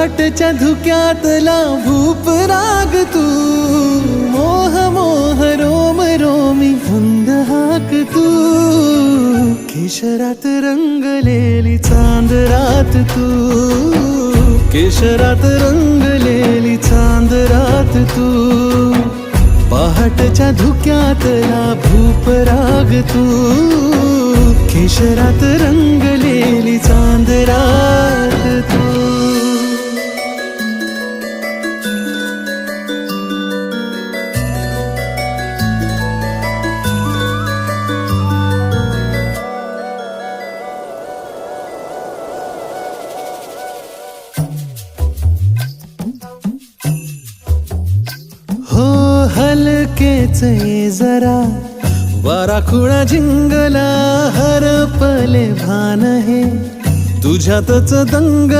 पहाटच्या धुक्यातला भूप राग तू, मोह मोह रोम रोमी धुंद हाक तू, केशरात रंगलेली चांद रात तू, केशरात रंगलेली चांद रात तू, पहाटच्या धुक्यातला भूप राग तू, केशरात रंगलेली चांद रात तू. हो हलकेच ये जरा वारा खुळा झिंगला, हरपले भान हे तुझ्यातच दंग.